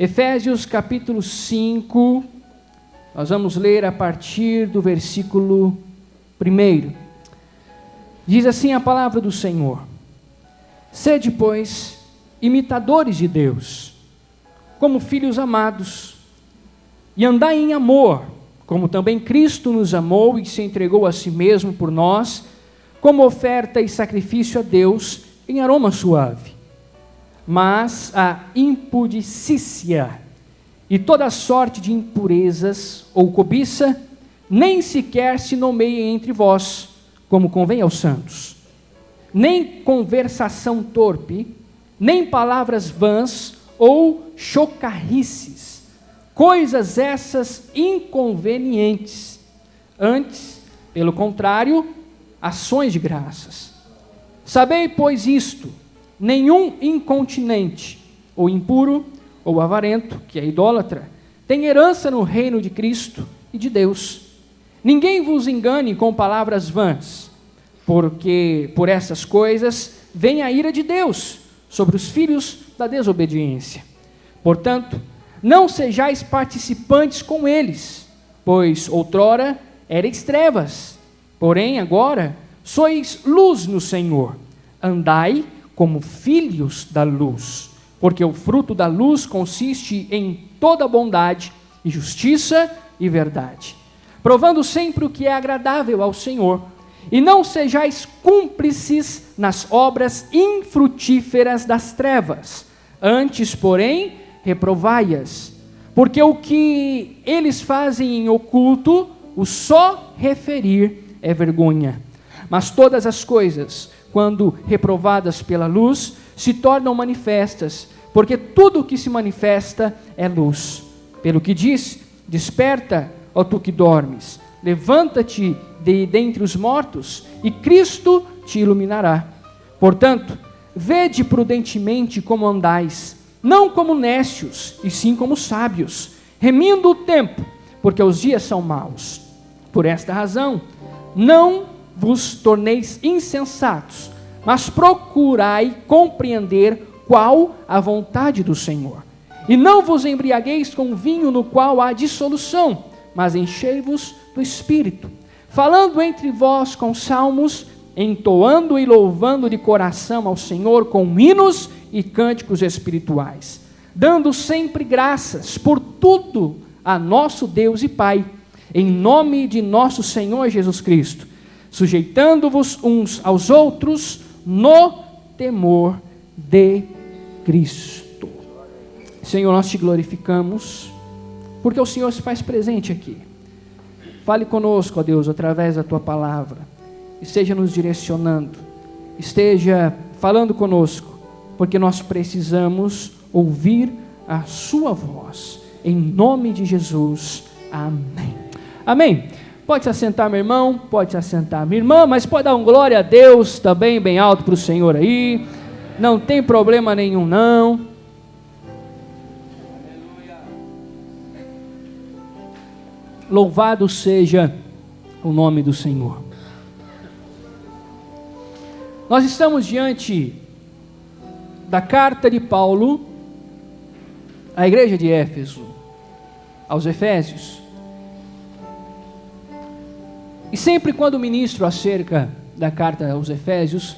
Efésios capítulo 5, nós vamos ler a partir do versículo 1. Diz assim a palavra do Senhor: Sede, pois, imitadores de Deus, como filhos amados, e andai em amor, como também Cristo nos amou e se entregou a si mesmo por nós, como oferta e sacrifício a Deus em aroma suave. Mas a impudicícia e toda sorte de impurezas ou cobiça nem sequer se nomeiem entre vós, como convém aos santos. Nem conversação torpe, nem palavras vãs ou chocarrices, coisas essas inconvenientes. Antes, pelo contrário, ações de graças. Sabei, pois, isto: nenhum incontinente, ou impuro, ou avarento, que é idólatra, tem herança no reino de Cristo e de Deus. Ninguém vos engane com palavras vãs, porque por essas coisas vem a ira de Deus sobre os filhos da desobediência. Portanto, não sejais participantes com eles, pois outrora erais trevas, porém agora sois luz no Senhor. Andai como filhos da luz, porque o fruto da luz consiste em toda bondade e justiça e verdade, provando sempre o que é agradável ao Senhor, e não sejais cúmplices nas obras infrutíferas das trevas, antes, porém, reprovai-as, porque o que eles fazem em oculto, o só referir é vergonha. Mas todas as coisas, quando reprovadas pela luz, se tornam manifestas, porque tudo o que se manifesta é luz. Pelo que diz: desperta, ó tu que dormes, levanta-te de dentre os mortos, e Cristo te iluminará. Portanto, vede prudentemente como andais, não como nécios, e sim como sábios, remindo o tempo, porque os dias são maus. Por esta razão, não vos torneis insensatos, mas procurai compreender qual a vontade do Senhor. E não vos embriagueis com vinho no qual há dissolução, mas enchei-vos do Espírito, falando entre vós com salmos, entoando e louvando de coração ao Senhor com hinos e cânticos espirituais, dando sempre graças por tudo a nosso Deus e Pai, em nome de nosso Senhor Jesus Cristo, sujeitando-vos uns aos outros no temor de Cristo. Senhor, nós te glorificamos, porque o Senhor se faz presente aqui. Fale conosco, ó Deus, através da tua palavra, esteja nos direcionando, esteja falando conosco, porque nós precisamos ouvir a sua voz, em nome de Jesus, amém. Amém. Pode se assentar, meu irmão, pode se assentar, minha irmã, mas pode dar um glória a Deus também, bem alto para o Senhor aí, não tem problema nenhum não. Louvado seja o nome do Senhor. Nós estamos diante da carta de Paulo à igreja de Éfeso, aos Efésios. E sempre quando ministro acerca da carta aos Efésios,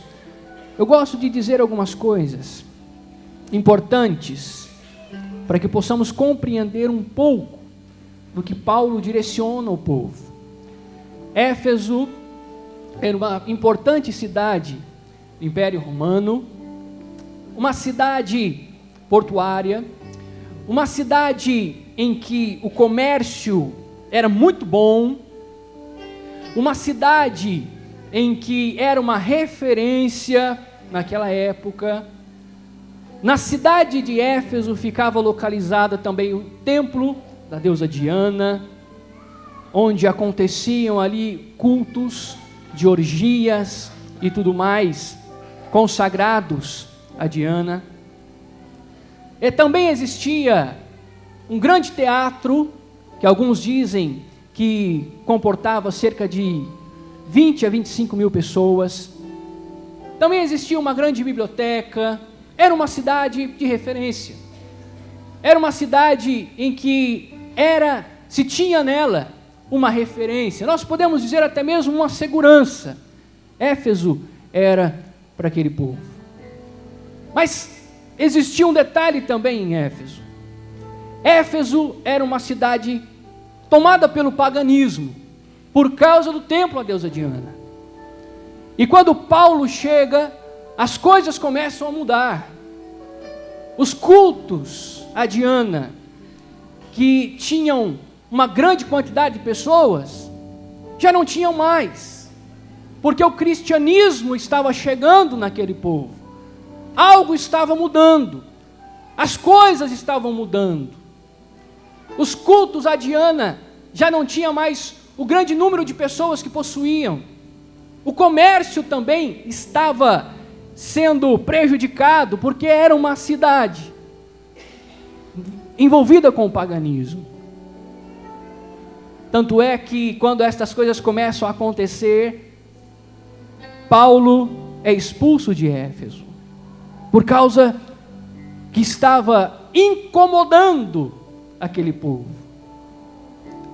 eu gosto de dizer algumas coisas importantes para que possamos compreender um pouco do que Paulo direciona ao povo. Éfeso era uma importante cidade do Império Romano, uma cidade portuária, uma cidade em que o comércio era muito bom, uma cidade em que era uma referência naquela época. Na cidade de Éfeso ficava localizada também o templo da deusa Diana, onde aconteciam ali cultos de orgias e tudo mais, consagrados a Diana. E também existia um grande teatro, que alguns dizem que comportava cerca de 20 a 25 mil pessoas. Também existia uma grande biblioteca, era uma cidade de referência. era uma cidade em que se tinha nela uma referência, nós podemos dizer até mesmo uma segurança. Éfeso era para aquele povo. Mas existia um detalhe também em Éfeso. Éfeso era uma cidade tomada pelo paganismo, por causa do templo à deusa Diana. E quando Paulo chega, as coisas começam a mudar. Os cultos a Diana, que tinham uma grande quantidade de pessoas, já não tinham mais, porque o cristianismo estava chegando naquele povo. Algo estava mudando, as coisas estavam mudando. Os cultos a Diana já não tinha mais o grande número de pessoas que possuíam. O comércio também estava sendo prejudicado, porque era uma cidade envolvida com o paganismo. Tanto é que quando estas coisas começam a acontecer, Paulo é expulso de Éfeso, por causa que estava incomodando aquele povo.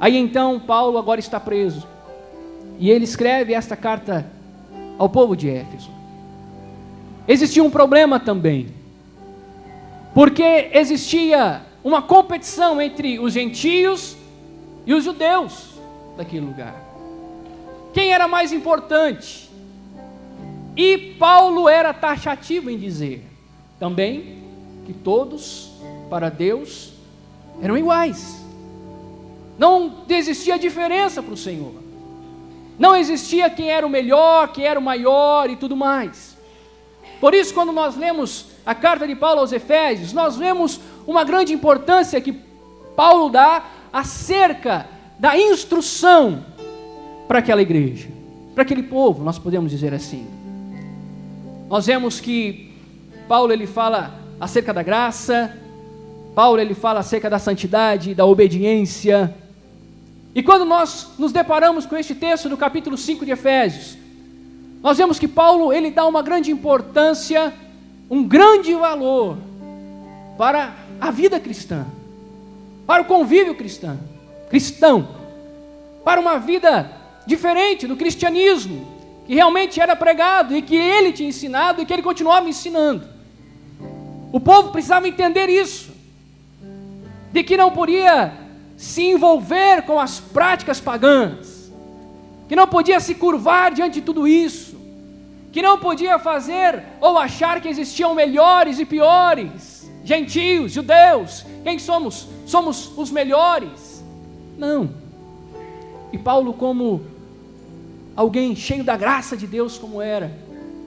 Aí então Paulo agora está preso, e ele escreve esta carta ao povo de Éfeso. Existia um problema também, porque existia uma competição entre os gentios e os judeus daquele lugar. Quem era mais importante? E Paulo era taxativo em dizer também que todos, para Deus, eram iguais. Não existia diferença para o Senhor. Não existia quem era o melhor, quem era o maior e tudo mais. Por isso, quando nós lemos a carta de Paulo aos Efésios, nós vemos uma grande importância que Paulo dá acerca da instrução para aquela igreja, para aquele povo, nós podemos dizer assim. Nós vemos que Paulo ele fala acerca da graça, Paulo ele fala acerca da santidade, da obediência. E quando nós nos deparamos com este texto do capítulo 5 de Efésios, nós vemos que Paulo ele dá uma grande importância, um grande valor para a vida cristã, para o convívio cristão, para uma vida diferente do cristianismo, que realmente era pregado e que ele tinha ensinado e que ele continuava ensinando. O povo precisava entender isso, de que não podia se envolver com as práticas pagãs, que não podia se curvar diante de tudo isso, que não podia fazer ou achar que existiam melhores e piores, gentios, judeus. Quem somos? Somos os melhores? Não. E Paulo, como alguém cheio da graça de Deus como era,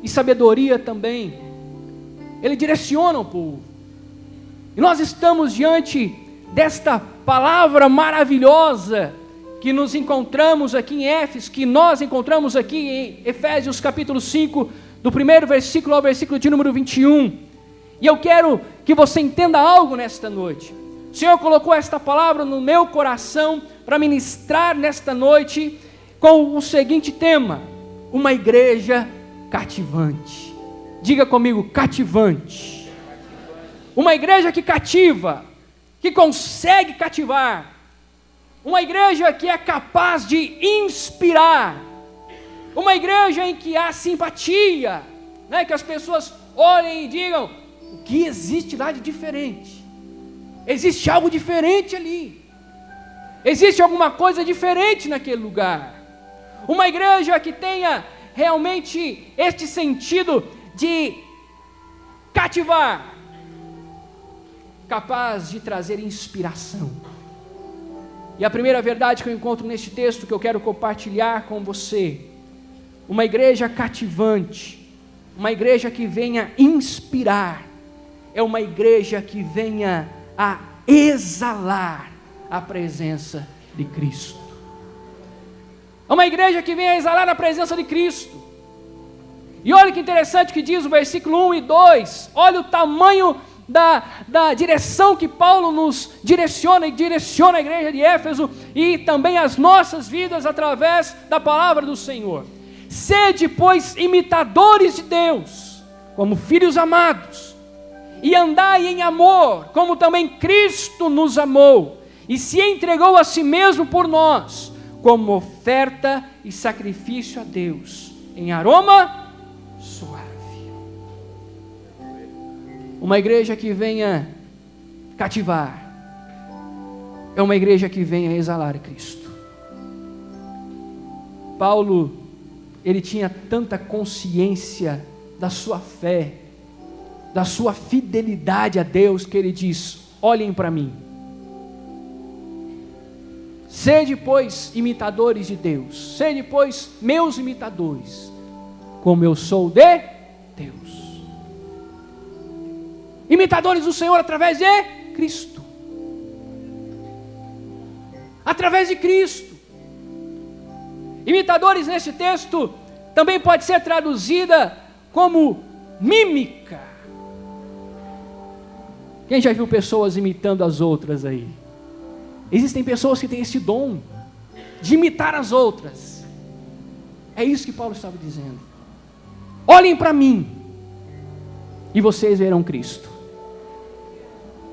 e sabedoria também, ele direciona o povo. E nós estamos diante desta palavra maravilhosa que nos encontramos aqui em Éfeso, que nós encontramos aqui em Efésios capítulo 5, do primeiro versículo ao versículo de número 21. E eu quero que você entenda algo nesta noite. O Senhor colocou esta palavra no meu coração para ministrar nesta noite com o seguinte tema: uma igreja cativante. Diga comigo, cativante. Uma igreja que cativa, que consegue cativar. Uma igreja que é capaz de inspirar. Uma igreja em que há simpatia, né? Que as pessoas olhem e digam: o que existe lá de diferente? Existe algo diferente ali. Existe alguma coisa diferente naquele lugar. Uma igreja que tenha realmente este sentido de cativar, capaz de trazer inspiração. E a primeira verdade que eu encontro neste texto, que eu quero compartilhar com você: uma igreja cativante, uma igreja que venha inspirar, é uma igreja que venha a exalar a presença de Cristo. É uma igreja que venha a exalar a presença de Cristo. E olha que interessante que diz o versículo 1 e 2, olha o tamanho da direção que Paulo nos direciona e direciona a igreja de Éfeso e também as nossas vidas através da palavra do Senhor. Sede, pois, imitadores de Deus, como filhos amados, e andai em amor, como também Cristo nos amou, e se entregou a si mesmo por nós, como oferta e sacrifício a Deus, em aroma suave. Uma igreja que venha cativar, é uma igreja que venha exalar Cristo. Paulo, ele tinha tanta consciência da sua fé, da sua fidelidade a Deus, que ele diz: olhem para mim, sede pois imitadores de Deus, sede pois meus imitadores, como eu sou de Deus. Imitadores do Senhor através de Cristo. Através de Cristo. Imitadores nesse texto também pode ser traduzida como mímica. Quem já viu pessoas imitando as outras aí? Existem pessoas que têm esse dom de imitar as outras. É isso que Paulo estava dizendo. Olhem para mim e vocês verão Cristo.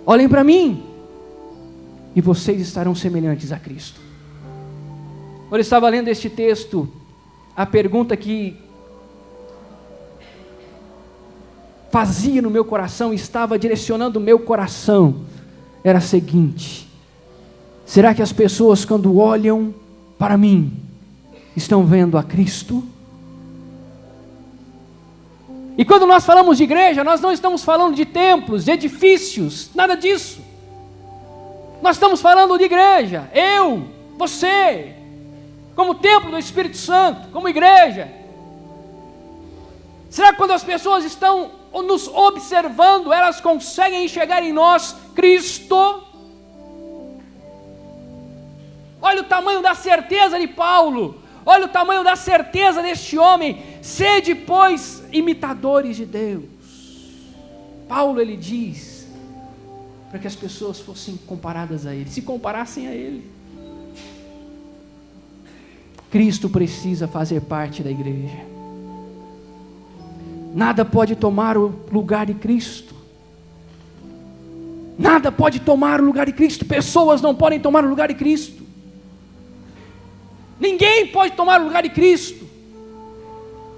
Olhem para mim e vocês estarão semelhantes a Cristo. Quando eu estava lendo este texto, a pergunta que fazia no meu coração, estava direcionando o meu coração, era a seguinte: será que as pessoas, quando olham para mim, estão vendo a Cristo? E quando nós falamos de igreja, nós não estamos falando de templos, de edifícios, nada disso. Nós estamos falando de igreja, eu, você, como templo do Espírito Santo, como igreja. Será que quando as pessoas estão nos observando, elas conseguem enxergar em nós Cristo? Olha o tamanho da certeza de Paulo, olha o tamanho da certeza deste homem. Sede, pois, imitadores de Deus. Paulo, ele diz, para que as pessoas fossem comparadas a Ele, se comparassem a Ele. Cristo precisa fazer parte da igreja. Nada pode tomar o lugar de Cristo. Nada pode tomar o lugar de Cristo. Pessoas não podem tomar o lugar de Cristo. Ninguém pode tomar o lugar de Cristo.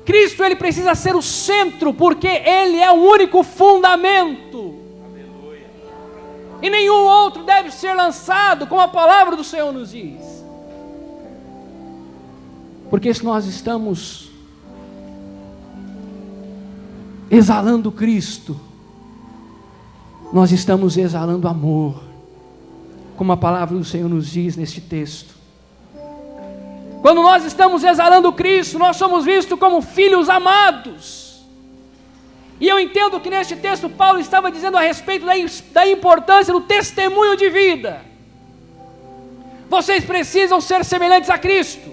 Cristo, ele precisa ser o centro, porque Ele é o único fundamento. Aleluia. E nenhum outro deve ser lançado, como a palavra do Senhor nos diz. Porque se nós estamos exalando Cristo, nós estamos exalando amor, como a palavra do Senhor nos diz neste texto. Quando nós estamos exalando Cristo, nós somos vistos como filhos amados. E eu entendo que neste texto Paulo estava dizendo a respeito da importância do testemunho de vida. Vocês precisam ser semelhantes a Cristo.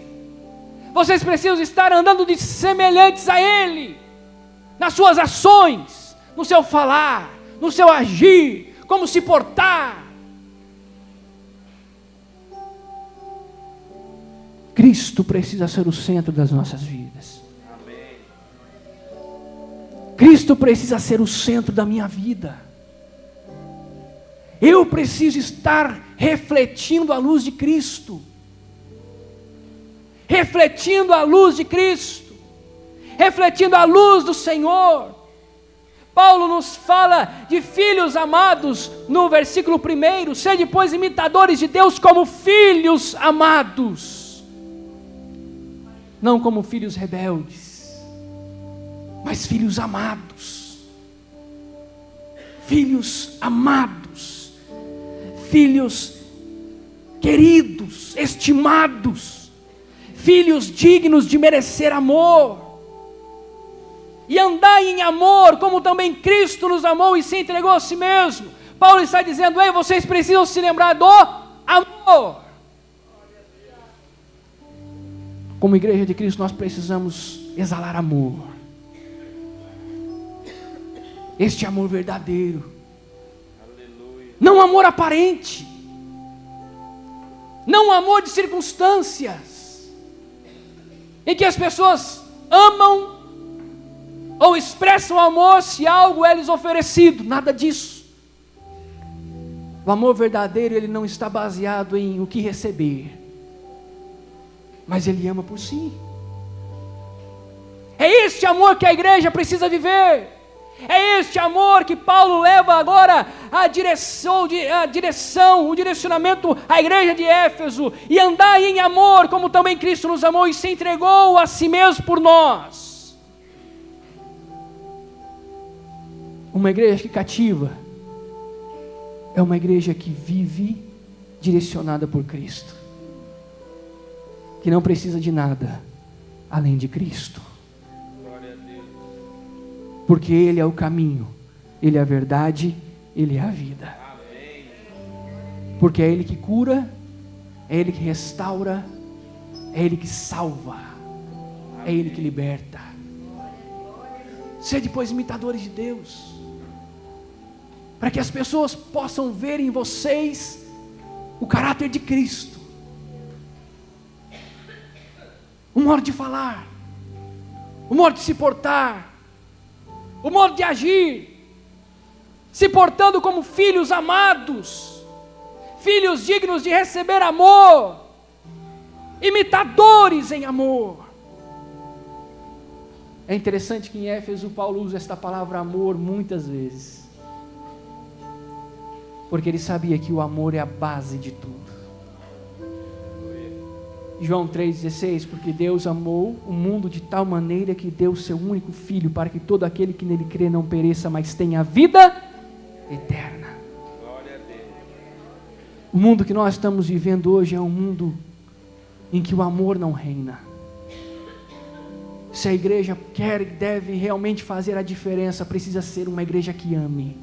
Vocês precisam estar andando de semelhantes a Ele, nas suas ações, no seu falar, no seu agir, como se portar. Cristo precisa ser o centro das nossas vidas. Amém. Cristo precisa ser o centro da minha vida. Eu preciso estar refletindo a luz de Cristo. Refletindo a luz de Cristo. Refletindo a luz do Senhor. Paulo nos fala de filhos amados no versículo 1. Sede, pois, imitadores de Deus como filhos amados. Não como filhos rebeldes, mas filhos amados. Filhos amados. Filhos queridos, estimados. Filhos dignos de merecer amor. E andai em amor, como também Cristo nos amou e se entregou a si mesmo. Paulo está dizendo: ei, vocês precisam se lembrar do amor. Como igreja de Cristo, nós precisamos exalar amor. Este amor verdadeiro. Aleluia. Não amor aparente. Não amor de circunstâncias, em que as pessoas amam ou expressam amor se algo é lhes oferecido. Nada disso. O amor verdadeiro, ele não está baseado em o que receber, mas ele ama por si. É este amor que a igreja precisa viver. É este amor que Paulo leva agora o direcionamento à igreja de Éfeso. E andai em amor, como também Cristo nos amou e se entregou a si mesmo por nós. Uma igreja que cativa é uma igreja que vive direcionada por Cristo, que não precisa de nada além de Cristo. Porque Ele é o caminho, Ele é a verdade, Ele é a vida. Porque é Ele que cura, é Ele que restaura, é Ele que salva, é Ele que liberta. Sede, pois, imitadores de Deus, para que as pessoas possam ver em vocês o caráter de Cristo, o modo de falar, o modo de se portar, o modo de agir, se portando como filhos amados, filhos dignos de receber amor, imitadores em amor. É interessante que em Éfeso Paulo usa esta palavra amor muitas vezes, porque ele sabia que o amor é a base de tudo. João 3,16, porque Deus amou o mundo de tal maneira que deu o seu único Filho, para que todo aquele que nele crê não pereça, mas tenha vida eterna. Glória a Deus. O mundo que nós estamos vivendo hoje é um mundo em que o amor não reina. Se a igreja quer e deve realmente fazer a diferença, precisa ser uma igreja que ame,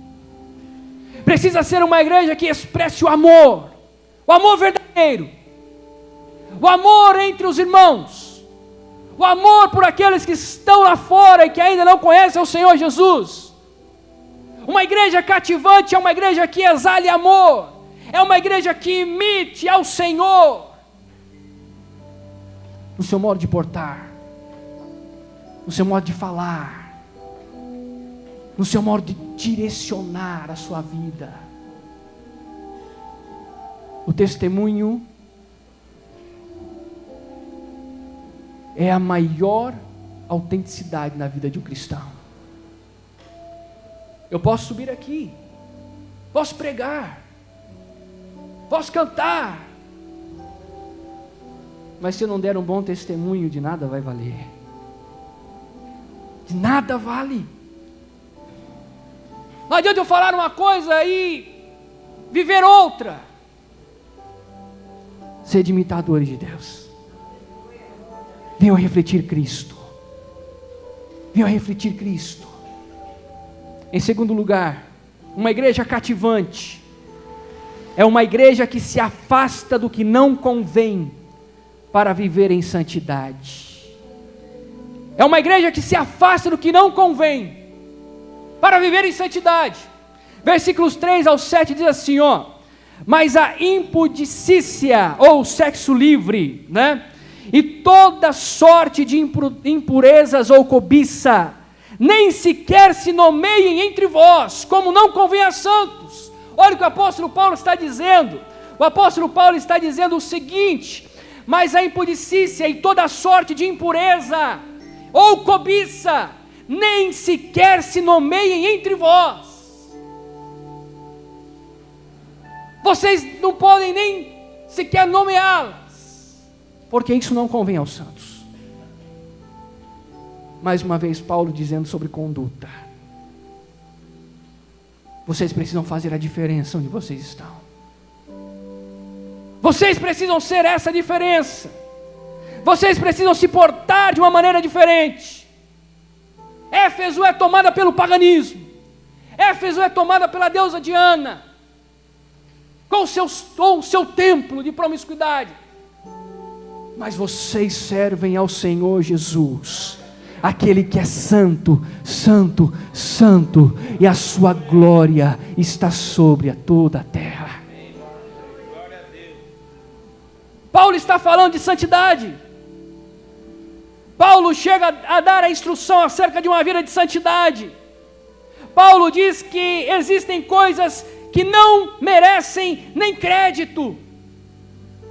precisa ser uma igreja que expresse o amor verdadeiro, o amor entre os irmãos, o amor por aqueles que estão lá fora e que ainda não conhecem o Senhor Jesus. Uma igreja cativante é uma igreja que exale amor, é uma igreja que imite ao Senhor, no seu modo de portar, no seu modo de falar, no seu modo de direcionar a sua vida. O testemunho é a maior autenticidade na vida de um cristão. Eu posso subir aqui, posso pregar, posso cantar, mas se eu não der um bom testemunho, de nada vai valer. De nada vale. Não adianta eu falar uma coisa e viver outra. Sede imitadores de Deus. Venham a refletir Cristo. Venham a refletir Cristo. Em segundo lugar, uma igreja cativante é uma igreja que se afasta do que não convém para viver em santidade. É uma igreja que se afasta do que não convém para viver em santidade. Versículos 3 ao 7 diz assim, mas a impudicícia ou sexo livre, e toda sorte de impurezas ou cobiça, nem sequer se nomeiem entre vós, como não convém a santos. Olha o que o apóstolo Paulo está dizendo. O apóstolo Paulo está dizendo o seguinte: mas a impudicícia e toda sorte de impureza ou cobiça, nem sequer se nomeiem entre vós. Vocês não podem nem sequer nomeá-las, porque isso não convém aos santos. Mais uma vez Paulo dizendo sobre conduta. Vocês precisam fazer a diferença onde vocês estão. Vocês precisam ser essa diferença. Vocês precisam se portar de uma maneira diferente. Éfeso é tomada pelo paganismo. Éfeso é tomada pela deusa Diana, com o seu templo de promiscuidade. Mas vocês servem ao Senhor Jesus, aquele que é santo, santo, santo, e a sua glória está sobre toda a terra. Paulo está falando de santidade. Paulo chega a dar a instrução acerca de uma vida de santidade. Paulo diz que existem coisas que não merecem nem crédito.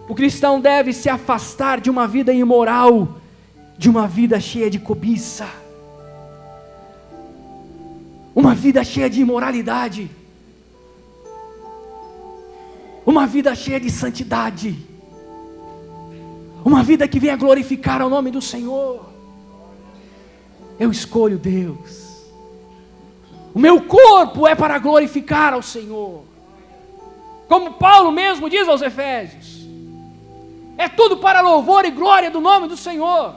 O cristão deve se afastar de uma vida imoral, de uma vida cheia de cobiça, uma vida cheia de imoralidade, uma vida cheia de santidade, uma vida que venha glorificar o nome do Senhor. Eu escolho Deus. O meu corpo é para glorificar ao Senhor. Como Paulo mesmo diz aos Efésios, é tudo para louvor e glória do nome do Senhor.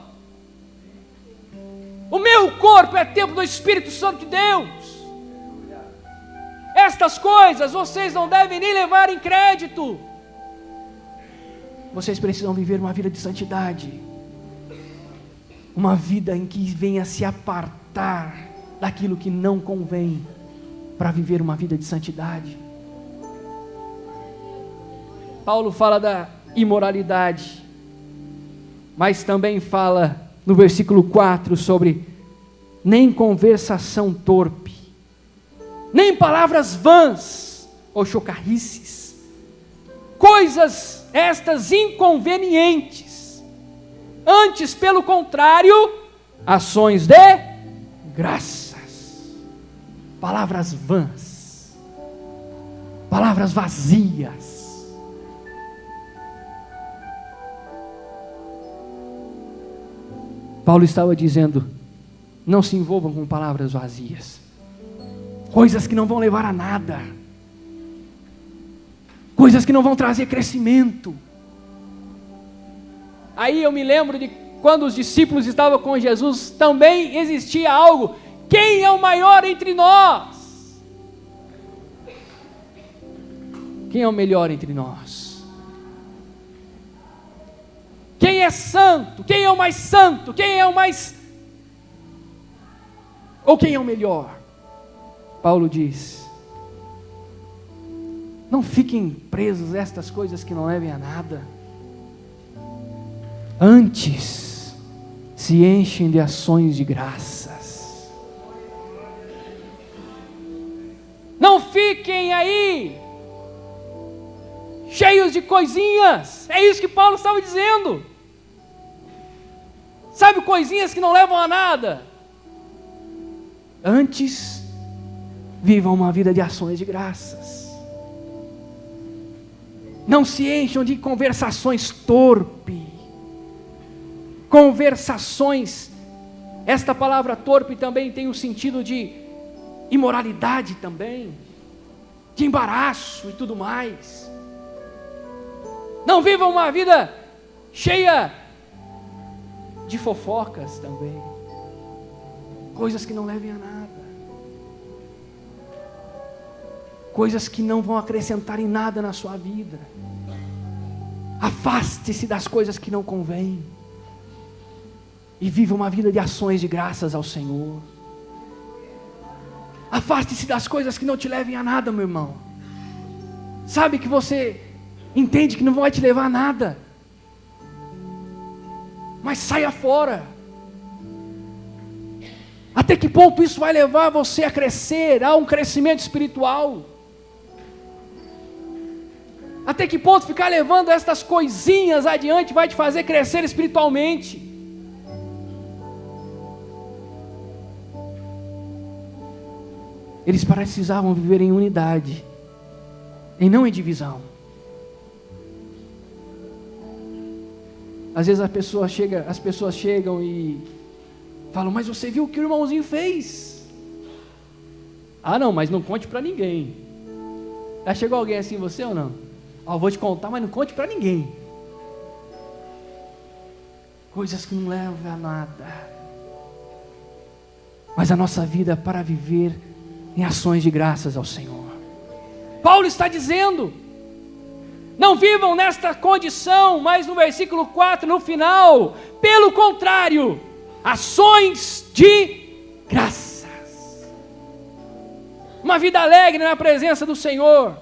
O meu corpo é templo do Espírito Santo de Deus. Estas coisas vocês não devem nem levar em crédito. Vocês precisam viver uma vida de santidade, uma vida em que venha se apartar daquilo que não convém, para viver uma vida de santidade. Paulo fala da imoralidade, mas também fala no versículo 4 sobre nem conversação torpe, nem palavras vãs ou chocarrices, coisas estas inconvenientes, antes pelo contrário, ações de graças, palavras vãs, palavras vazias. Paulo estava dizendo, não se envolvam com palavras vazias, coisas que não vão levar a nada, coisas que não vão trazer crescimento. Aí eu me lembro de quando os discípulos estavam com Jesus, também existia algo: quem é o maior entre nós? Quem é o melhor entre nós? Quem é santo? Quem é o mais santo? Quem é o mais... ou quem é o melhor? Paulo diz, não fiquem presos a estas coisas que não levem a nada. Antes, se enchem de ações de graças. Não fiquem aí cheios de coisinhas. É isso que Paulo estava dizendo. Sabe, coisinhas que não levam a nada. Antes, vivam uma vida de ações de graças. Não se encham de conversações torpes. Conversações, esta palavra torpe também tem o sentido de imoralidade também, de embaraço e tudo mais. Não vivam uma vida cheia de fofocas também, coisas que não levem a nada, coisas que não vão acrescentar em nada na sua vida. Afaste-se das coisas que não convêm e viva uma vida de ações de graças ao Senhor. Afaste-se das coisas que não te levem a nada, meu irmão. Sabe que você entende que não vai te levar a nada, mas saia fora. Até que ponto isso vai levar você a crescer, a um crescimento espiritual? Até que ponto ficar levando estas coisinhas adiante vai te fazer crescer espiritualmente? Eles precisavam viver em unidade, e não em divisão. Às vezes as pessoas chegam e falam, mas você viu o que o irmãozinho fez? Ah não, mas não conte para ninguém. Já chegou alguém assim, você ou não? Eu vou te contar, mas não conte para ninguém. Coisas que não levam a nada. Mas a nossa vida é para viver em ações de graças ao Senhor. Paulo está dizendo, não vivam nesta condição, mas no versículo 4, no final, pelo contrário, ações de graças. Uma vida alegre na presença do Senhor,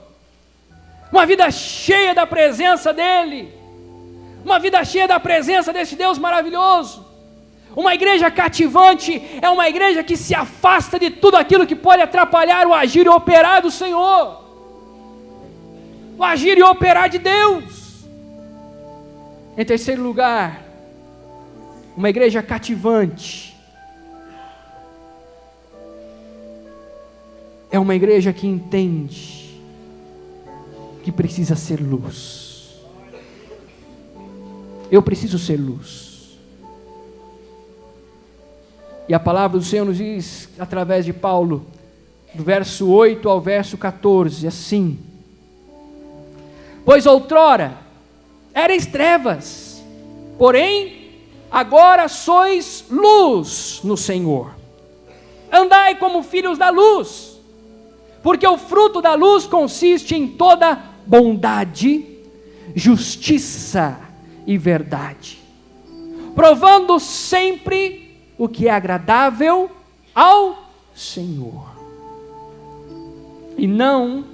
uma vida cheia da presença dEle, uma vida cheia da presença desse Deus maravilhoso, Uma igreja cativante é uma igreja que se afasta de tudo aquilo que pode atrapalhar o agir e o operar do Senhor, o agir e o operar de Deus. Em terceiro lugar, uma igreja cativante é uma igreja que entende que precisa ser luz. Eu preciso ser luz. E a palavra do Senhor nos diz, através de Paulo, do verso 8 ao verso 14, assim: pois outrora erais trevas, porém agora sois luz no Senhor. Andai como filhos da luz, porque o fruto da luz consiste em toda bondade, justiça e verdade, provando sempre o que é agradável ao Senhor. E não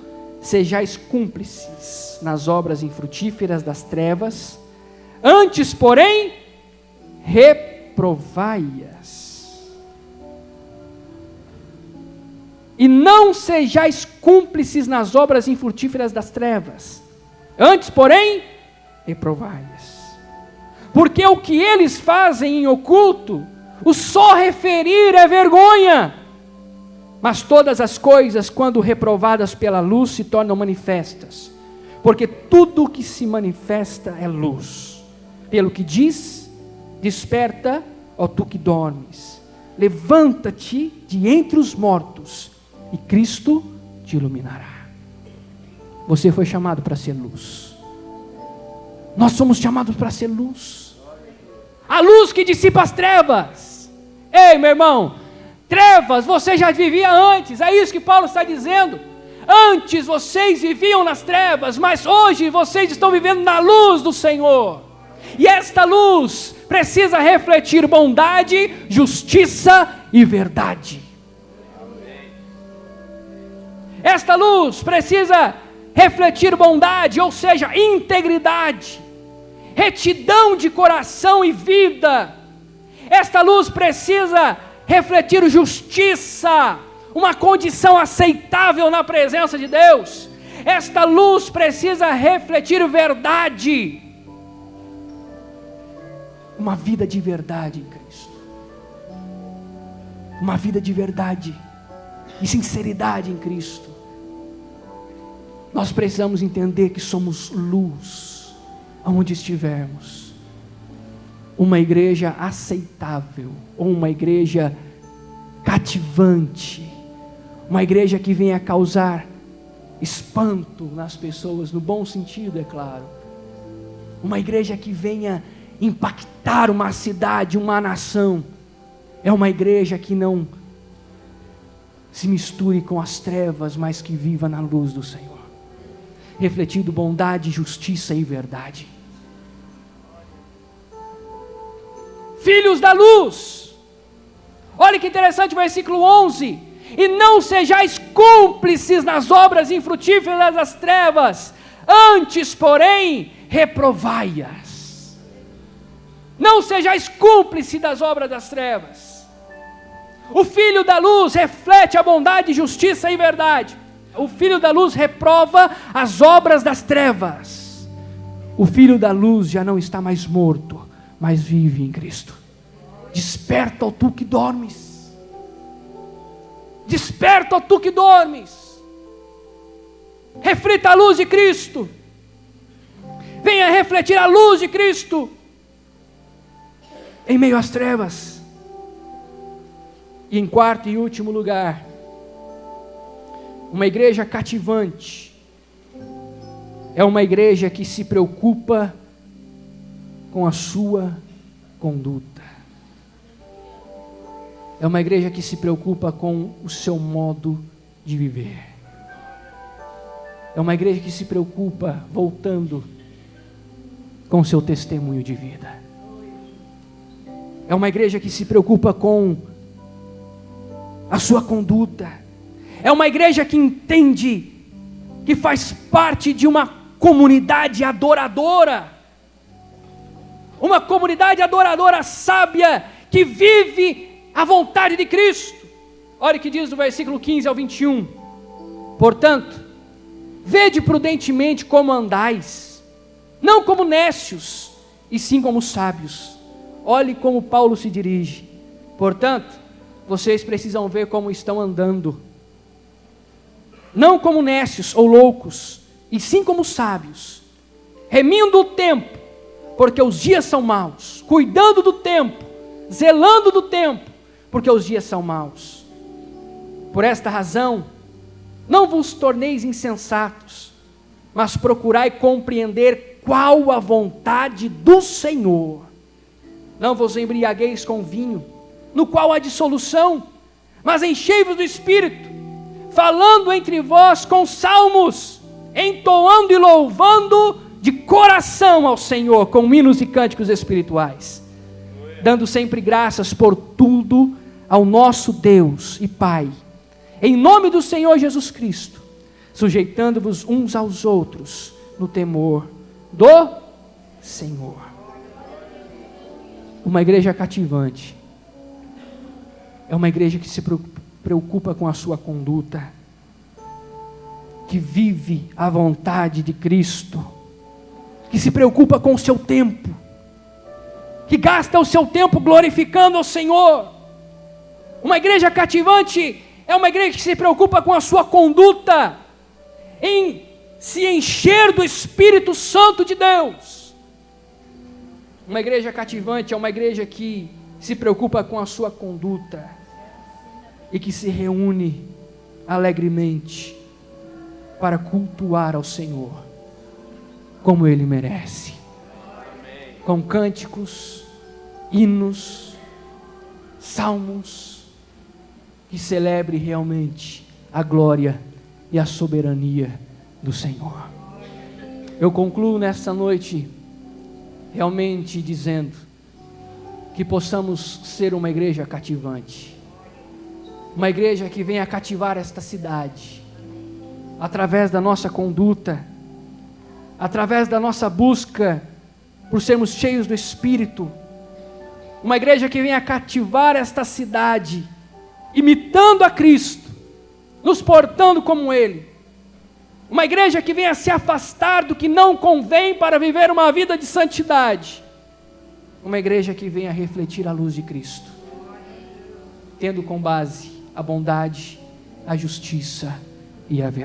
sejais cúmplices nas obras infrutíferas das trevas, antes, porém, reprovai-as. E não sejais cúmplices nas obras infrutíferas das trevas, antes, porém, reprovai-as. Porque o que eles fazem em oculto, o só referir é vergonha. Mas todas as coisas, quando reprovadas pela luz, se tornam manifestas, porque tudo o que se manifesta é luz. Pelo que diz: desperta, ó tu que dormes, levanta-te de entre os mortos, e Cristo te iluminará. Você foi chamado para ser luz. Nós somos chamados para ser luz. A luz que dissipa as trevas. Ei, meu irmão, trevas você já vivia antes, é isso que Paulo está dizendo. Antes vocês viviam nas trevas, mas hoje vocês estão vivendo na luz do Senhor. E esta luz precisa refletir bondade, justiça e verdade. Esta luz precisa refletir bondade, ou seja, integridade, retidão de coração e vida. Esta luz precisa refletir justiça, uma condição aceitável na presença de Deus. Esta luz precisa refletir verdade, uma vida de verdade em Cristo, uma vida de verdade e sinceridade em Cristo. Nós precisamos entender que somos luz aonde estivermos. Uma igreja aceitável, ou uma igreja cativante, uma igreja que venha causar espanto nas pessoas, no bom sentido, é claro. Uma igreja que venha impactar uma cidade, uma nação. É uma igreja que não se misture com as trevas, mas que viva na luz do Senhor, refletindo bondade, justiça e verdade. Filhos da luz. Olha que interessante o versículo 11: e não sejais cúmplices nas obras infrutíferas das trevas, antes, porém, reprovai-as. Não sejais cúmplices das obras das trevas. O filho da luz reflete a bondade, justiça e verdade. O filho da luz reprova as obras das trevas. O filho da luz já não está mais morto, mas vive em Cristo. Desperta, ó tu que dormes. Desperta, ó tu que dormes. Reflita a luz de Cristo. Venha refletir a luz de Cristo em meio às trevas. E em quarto e último lugar, uma igreja cativante é uma igreja que se preocupa com a sua conduta. É uma igreja que se preocupa com o seu modo de viver. É uma igreja que se preocupa, voltando, com o seu testemunho de vida. É uma igreja que se preocupa com a sua conduta. É uma igreja que entende que faz parte de uma comunidade adoradora. Uma comunidade adoradora sábia, que vive a vontade de Cristo. Olha o que diz do versículo 15 ao 21. Portanto, vede prudentemente como andais, não como nécios, e sim como sábios. Olhe como Paulo se dirige. Portanto, vocês precisam ver como estão andando, não como nécios ou loucos, e sim como sábios, remindo o tempo, porque os dias são maus, cuidando do tempo, zelando do tempo, porque os dias são maus. Por esta razão, não vos torneis insensatos, mas procurai compreender qual a vontade do Senhor. Não vos embriagueis com vinho, no qual há dissolução, mas enchei-vos do Espírito, falando entre vós com salmos, entoando e louvando de coração ao Senhor, com hinos e cânticos espirituais, dando sempre graças por tudo ao nosso Deus e Pai, em nome do Senhor Jesus Cristo, sujeitando-vos uns aos outros no temor do Senhor. Uma igreja cativante é uma igreja que se preocupa com a sua conduta, que vive a vontade de Cristo, que se preocupa com o seu tempo, que gasta o seu tempo glorificando ao Senhor. Uma igreja cativante é uma igreja que se preocupa com a sua conduta, em se encher do Espírito Santo de Deus. Uma igreja cativante é uma igreja que se preocupa com a sua conduta e que se reúne alegremente para cultuar ao Senhor como Ele merece, com cânticos, hinos, salmos, que celebre realmente a glória e a soberania do Senhor. Eu concluo nesta noite realmente dizendo que possamos ser uma igreja cativante, uma igreja que venha cativar esta cidade, através da nossa conduta, através da nossa busca por sermos cheios do Espírito, uma igreja que venha cativar esta cidade, imitando a Cristo, nos portando como Ele, uma igreja que venha se afastar do que não convém para viver uma vida de santidade, uma igreja que venha refletir a luz de Cristo, tendo como base a bondade, a justiça e a verdade.